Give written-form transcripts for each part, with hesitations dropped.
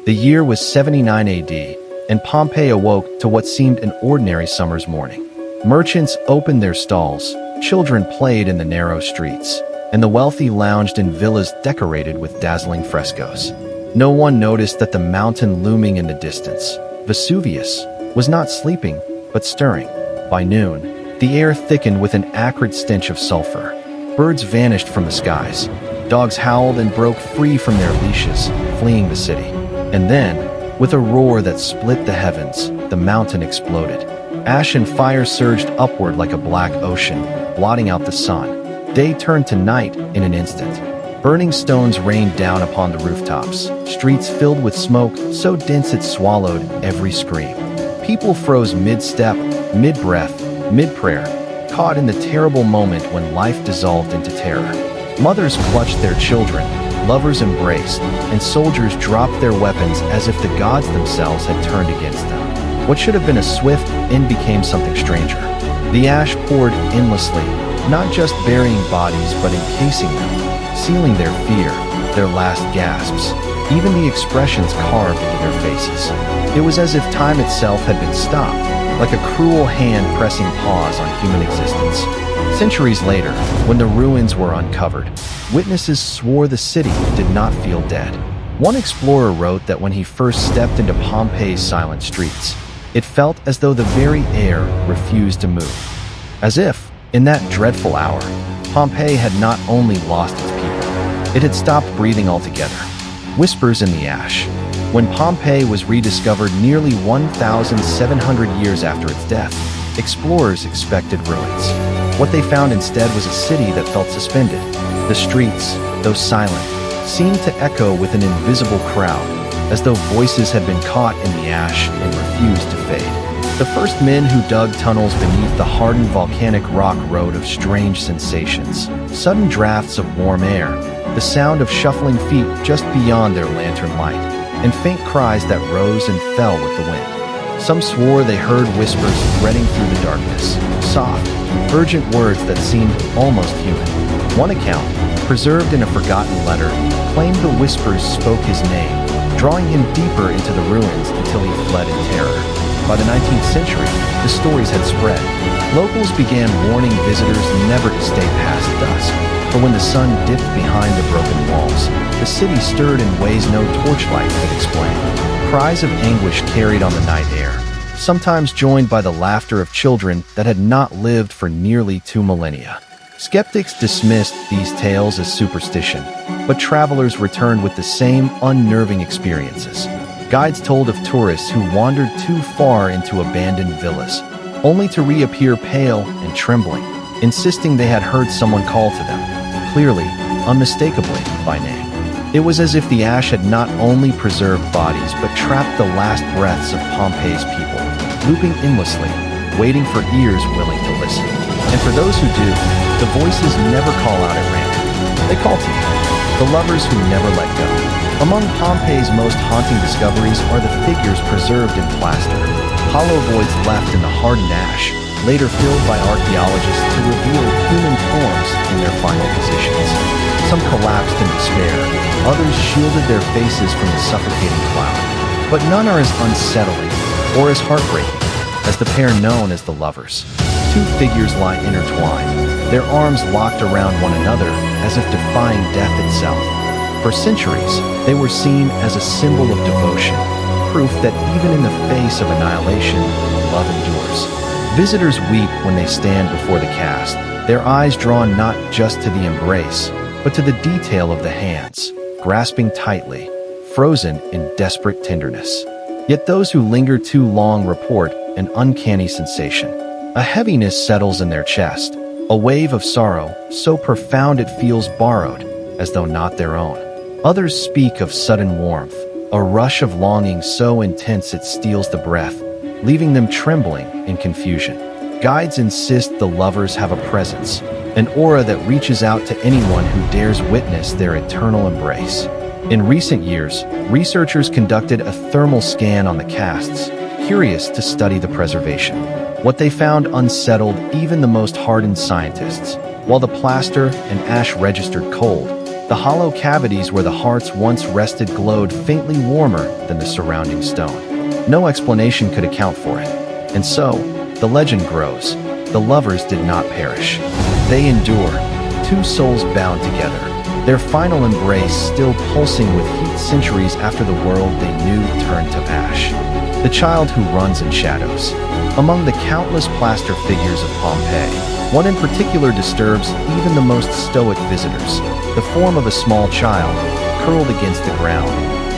The year was 79 AD, and Pompeii awoke to what seemed an ordinary summer's morning. Merchants opened their stalls, children played in the narrow streets, and the wealthy lounged in villas decorated with dazzling frescoes. No one noticed that the mountain looming in the distance, Vesuvius, was not sleeping, but stirring. By noon, the air thickened with an acrid stench of sulfur. Birds vanished from the skies. Dogs howled and broke free from their leashes, fleeing the city. And then, with a roar that split the heavens, the mountain exploded. Ash and fire surged upward like a black ocean, blotting out the sun. Day turned to night in an instant. Burning stones rained down upon the rooftops, streets filled with smoke so dense it swallowed every scream. People froze mid-step, mid-breath, mid-prayer, caught in the terrible moment when life dissolved into terror. Mothers clutched their children, lovers embraced, and soldiers dropped their weapons as if the gods themselves had turned against them. What should have been a swift end became something stranger. The ash poured endlessly, not just burying bodies but encasing them, sealing their fear, their last gasps, even the expressions carved into their faces. It was as if time itself had been stopped, like a cruel hand pressing pause on human existence. Centuries later, when the ruins were uncovered, witnesses swore the city did not feel dead. One explorer wrote that when he first stepped into Pompeii's silent streets, it felt as though the very air refused to move. As if, in that dreadful hour, Pompeii had not only lost its people, it had stopped breathing altogether. Whispers in the ash. When Pompeii was rediscovered nearly 1,700 years after its death, explorers expected ruins. What they found instead was a city that felt suspended. The streets, though silent, seemed to echo with an invisible crowd, as though voices had been caught in the ash and refused to fade. The first men who dug tunnels beneath the hardened volcanic rock wrote of strange sensations, sudden drafts of warm air, the sound of shuffling feet just beyond their lantern light, and faint cries that rose and fell with the wind. Some swore they heard whispers threading through the darkness, soft, urgent words that seemed almost human. One account, preserved in a forgotten letter, claimed the whispers spoke his name, drawing him deeper into the ruins until he fled in terror. By the 19th century, the stories had spread. Locals began warning visitors never to stay past dusk, for when the sun dipped behind the broken walls, the city stirred in ways no torchlight could explain. Cries of anguish carried on the night air, sometimes joined by the laughter of children that had not lived for nearly 2 millennia. Skeptics dismissed these tales as superstition, but travelers returned with the same unnerving experiences. Guides told of tourists who wandered too far into abandoned villas, only to reappear pale and trembling, insisting they had heard someone call to them, clearly, unmistakably, by name. It was as if the ash had not only preserved bodies but trapped the last breaths of Pompeii's people, looping endlessly, waiting for ears willing to listen. And for those who do, the voices never call out at random. They call to you, the lovers who never let go. Among Pompeii's most haunting discoveries are the figures preserved in plaster, hollow voids left in the hardened ash, later filled by archaeologists to reveal human forms in their final positions. Some collapsed in despair, others shielded their faces from the suffocating cloud. But none are as unsettling or as heartbreaking as the pair known as the lovers. Two figures lie intertwined, their arms locked around one another as if defying death itself. For centuries, they were seen as a symbol of devotion, proof that even in the face of annihilation, love endures. Visitors weep when they stand before the cast, their eyes drawn not just to the embrace, but to the detail of the hands, grasping tightly, frozen in desperate tenderness. Yet those who linger too long report an uncanny sensation. A heaviness settles in their chest, a wave of sorrow so profound it feels borrowed, as though not their own. Others speak of sudden warmth, a rush of longing so intense it steals the breath, leaving them trembling in confusion. Guides insist the lovers have a presence, an aura that reaches out to anyone who dares witness their eternal embrace. In recent years, researchers conducted a thermal scan on the casts, curious to study the preservation. What they found unsettled even the most hardened scientists. While the plaster and ash registered cold, The hollow cavities where the hearts once rested glowed faintly warmer than the surrounding stone. No explanation could account for it. And so, the legend grows. The lovers did not perish. They endure, two souls bound together, their final embrace still pulsing with heat centuries after the world they knew turned to ash. The child who runs in shadows. Among the countless plaster figures of Pompeii, one in particular disturbs even the most stoic visitors. The form of a small child, curled against the ground,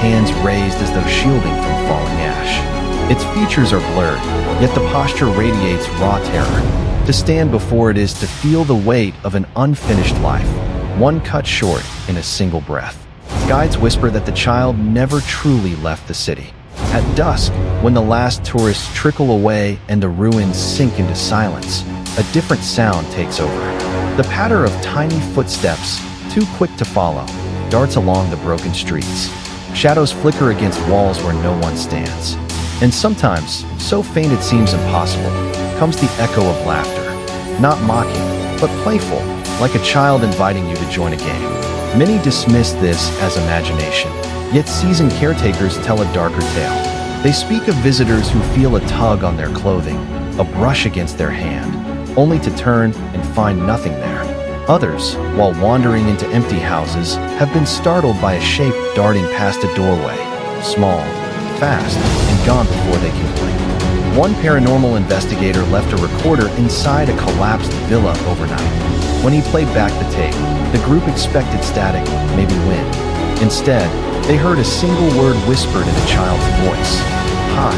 hands raised as though shielding from falling ash. Its features are blurred, yet the posture radiates raw terror. To stand before it is to feel the weight of an unfinished life, one cut short in a single breath. Guides whisper that the child never truly left the city. At dusk, when the last tourists trickle away and the ruins sink into silence, a different sound takes over. The patter of tiny footsteps, too quick to follow, darts along the broken streets. Shadows flicker against walls where no one stands. And sometimes, so faint it seems impossible, comes the echo of laughter. Not mocking, but playful, like a child inviting you to join a game. Many dismiss this as imagination, yet seasoned caretakers tell a darker tale. They speak of visitors who feel a tug on their clothing, a brush against their hand, only to turn and find nothing there. Others, while wandering into empty houses, have been startled by a shape darting past a doorway, small, fast, and gone before they can blink. One paranormal investigator left a recorder inside a collapsed villa overnight. When he played back the tape, the group expected static, maybe wind. Instead, they heard a single word whispered in a child's voice. Hot,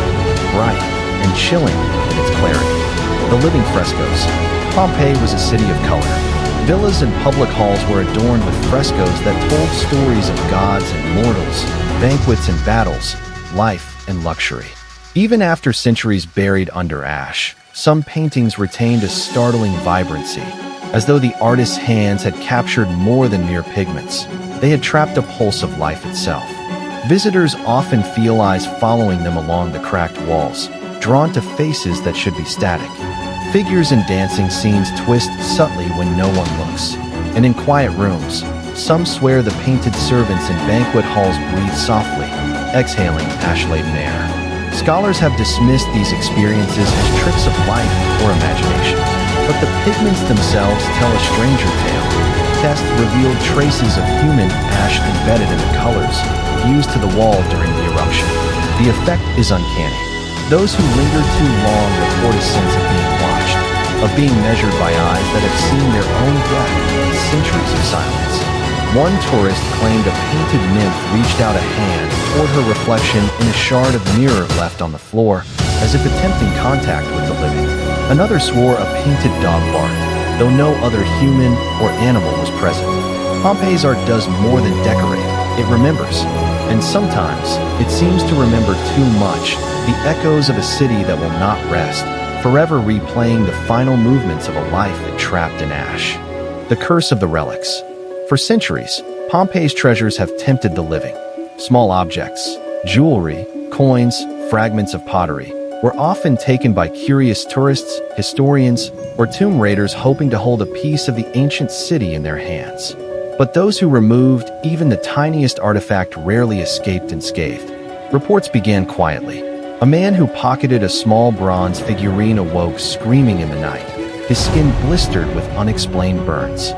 bright, and chilling in its clarity. The living frescoes. Pompeii was a city of color. Villas and public halls were adorned with frescoes that told stories of gods and mortals, banquets and battles, life and luxury. Even after centuries buried under ash, some paintings retained a startling vibrancy, as though the artist's hands had captured more than mere pigments. They had trapped a pulse of life itself. Visitors often feel eyes following them along the cracked walls, drawn to faces that should be static. Figures in dancing scenes twist subtly when no one looks. And in quiet rooms, some swear the painted servants in banquet halls breathe softly, exhaling ash-laden air. Scholars have dismissed these experiences as tricks of light or imagination. But the pigments themselves tell a stranger tale. Tests revealed traces of human ash embedded in the colors, fused to the wall during the eruption. The effect is uncanny. Those who linger too long report a sense of being watched, of being measured by eyes that have seen their own death in centuries of silence. One tourist claimed a painted nymph reached out a hand toward her reflection in a shard of mirror left on the floor, as if attempting contact with the living. Another swore a painted dog barked, though no other human or animal was present. Pompeii's art does more than decorate, it remembers. And sometimes, it seems to remember too much, the echoes of a city that will not rest, forever replaying the final movements of a life trapped in ash. The curse of the relics. For centuries, Pompeii's treasures have tempted the living. Small objects, jewelry, coins, fragments of pottery, were often taken by curious tourists, historians, or tomb raiders hoping to hold a piece of the ancient city in their hands. But those who removed even the tiniest artifact rarely escaped unscathed. Reports began quietly. A man who pocketed a small bronze figurine awoke screaming in the night, his skin blistered with unexplained burns.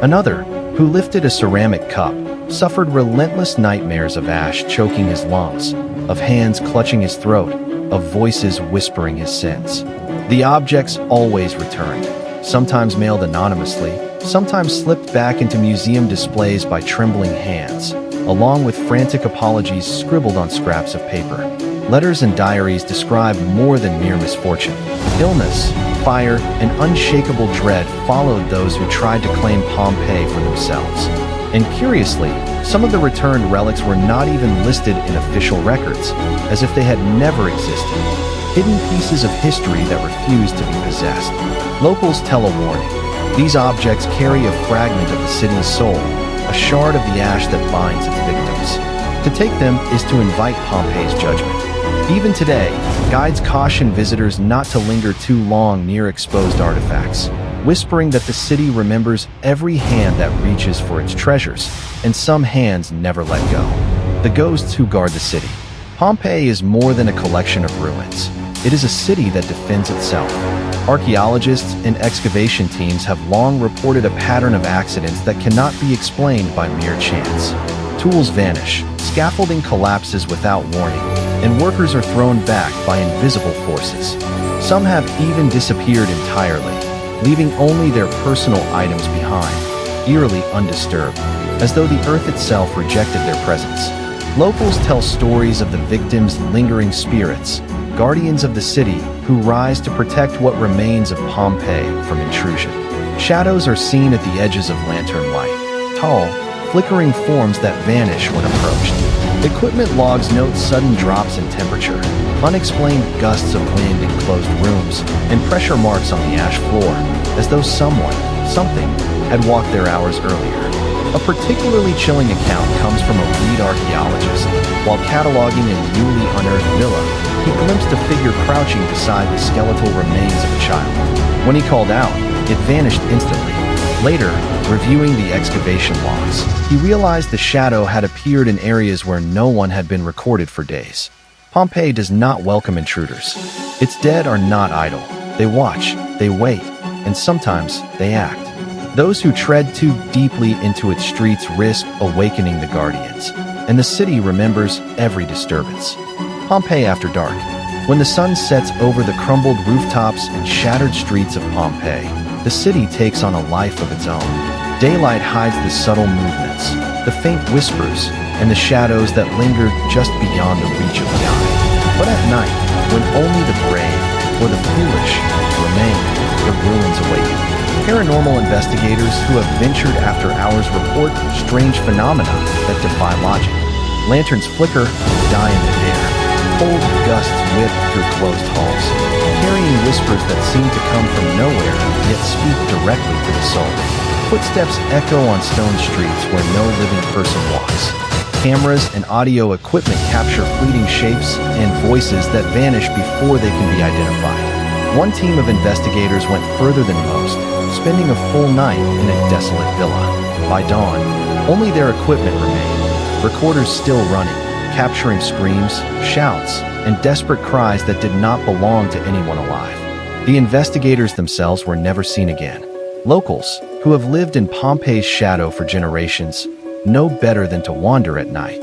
Another, who lifted a ceramic cup, suffered relentless nightmares of ash choking his lungs, of hands clutching his throat, of voices whispering his sins. The objects always returned, sometimes mailed anonymously, sometimes slipped back into museum displays by trembling hands, along with frantic apologies scribbled on scraps of paper. Letters and diaries described more than mere misfortune. Illness, fire, and unshakable dread followed those who tried to claim Pompeii for themselves. And curiously, some of the returned relics were not even listed in official records, as if they had never existed. Hidden pieces of history that refused to be possessed. Locals tell a warning. These objects carry a fragment of the city's soul, a shard of the ash that binds its victims. To take them is to invite Pompeii's judgment. Even today, guides caution visitors not to linger too long near exposed artifacts. whispering that the city remembers every hand that reaches for its treasures, and some hands never let go. The ghosts who guard the city. Pompeii is more than a collection of ruins. It is a city that defends itself. Archaeologists and excavation teams have long reported a pattern of accidents that cannot be explained by mere chance. Tools vanish, scaffolding collapses without warning, and workers are thrown back by invisible forces. Some have even disappeared entirely, leaving only their personal items behind, eerily undisturbed, as though the earth itself rejected their presence. Locals tell stories of the victims' lingering spirits, guardians of the city who rise to protect what remains of Pompeii from intrusion. Shadows are seen at the edges of lantern light, tall, flickering forms that vanish when approached. Equipment logs note sudden drops in temperature, unexplained gusts of wind in closed rooms, and pressure marks on the ash floor, as though something, had walked there hours earlier. A particularly chilling account comes from a lead archaeologist. While cataloging a newly unearthed villa, he glimpsed a figure crouching beside the skeletal remains of a child. When he called out, it vanished instantly. Later, reviewing the excavation logs, he realized the shadow had appeared in areas where no one had been recorded for days. Pompeii does not welcome intruders. Its dead are not idle. They watch, they wait, and sometimes they act. Those who tread too deeply into its streets risk awakening the guardians, and the city remembers every disturbance. Pompeii after dark. When the sun sets over the crumbled rooftops and shattered streets of Pompeii, the city takes on a life of its own. Daylight hides the subtle movements, the faint whispers, and the shadows that linger just beyond the reach of the eye. But at night, when only the brave or the foolish remain, the ruins awaken. Paranormal investigators who have ventured after hours report strange phenomena that defy logic. Lanterns flicker, die in midair. Cold gusts whip through closed halls, carrying whispers that seem to come from nowhere, yet speak directly to the soul. Footsteps echo on stone streets where no living person walks. Cameras and audio equipment capture fleeting shapes and voices that vanish before they can be identified. One team of investigators went further than most, spending a full night in a desolate villa. By dawn, only their equipment remained, recorders still running, capturing screams, shouts, and desperate cries that did not belong to anyone alive. The investigators themselves were never seen again. Locals, who have lived in Pompeii's shadow for generations, know better than to wander at night.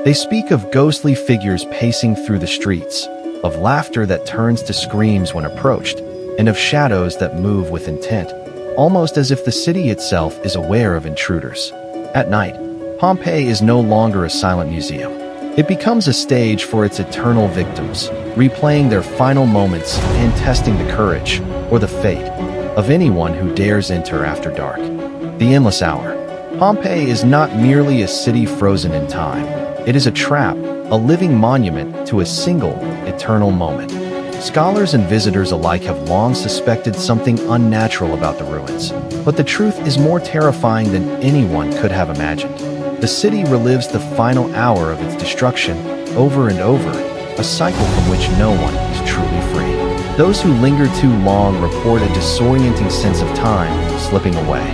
They speak of ghostly figures pacing through the streets, of laughter that turns to screams when approached, and of shadows that move with intent, almost as if the city itself is aware of intruders. At night, Pompeii is no longer a silent museum. It becomes a stage for its eternal victims, replaying their final moments and testing the courage, or the fate, of anyone who dares enter after dark. The Endless Hour. Pompeii is not merely a city frozen in time. It is a trap, a living monument to a single, eternal moment. Scholars and visitors alike have long suspected something unnatural about the ruins, but the truth is more terrifying than anyone could have imagined. The city relives the final hour of its destruction over and over, a cycle from which no one is truly free. Those who linger too long report a disorienting sense of time slipping away.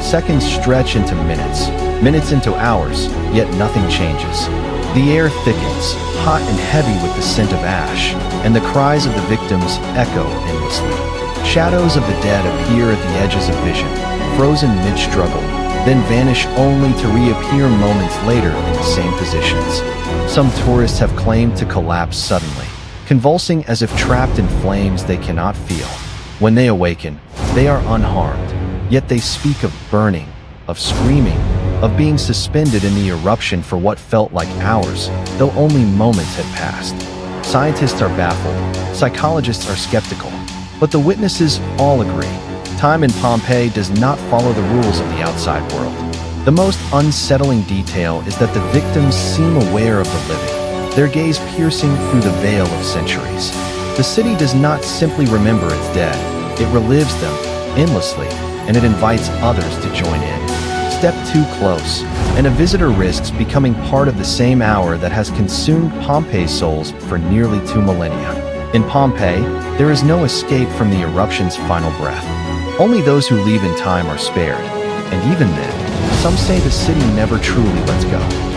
Seconds stretch into minutes, minutes into hours, yet nothing changes. The air thickens, hot and heavy with the scent of ash, and the cries of the victims echo endlessly. Shadows of the dead appear at the edges of vision, frozen mid-struggle, then vanish only to reappear moments later in the same positions. Some tourists have claimed to collapse suddenly, convulsing as if trapped in flames they cannot feel. When they awaken, they are unharmed, yet they speak of burning, of screaming, of being suspended in the eruption for what felt like hours, though only moments had passed. Scientists are baffled, psychologists are skeptical, but the witnesses all agree. Time in Pompeii does not follow the rules of the outside world. The most unsettling detail is that the victims seem aware of the living, their gaze piercing through the veil of centuries. The city does not simply remember its dead, it relives them endlessly, and it invites others to join in. Step too close, and a visitor risks becoming part of the same hour that has consumed Pompeii's souls for nearly 2 millennia. In Pompeii, there is no escape from the eruption's final breath. Only those who leave in time are spared, and even then, some say the city never truly lets go.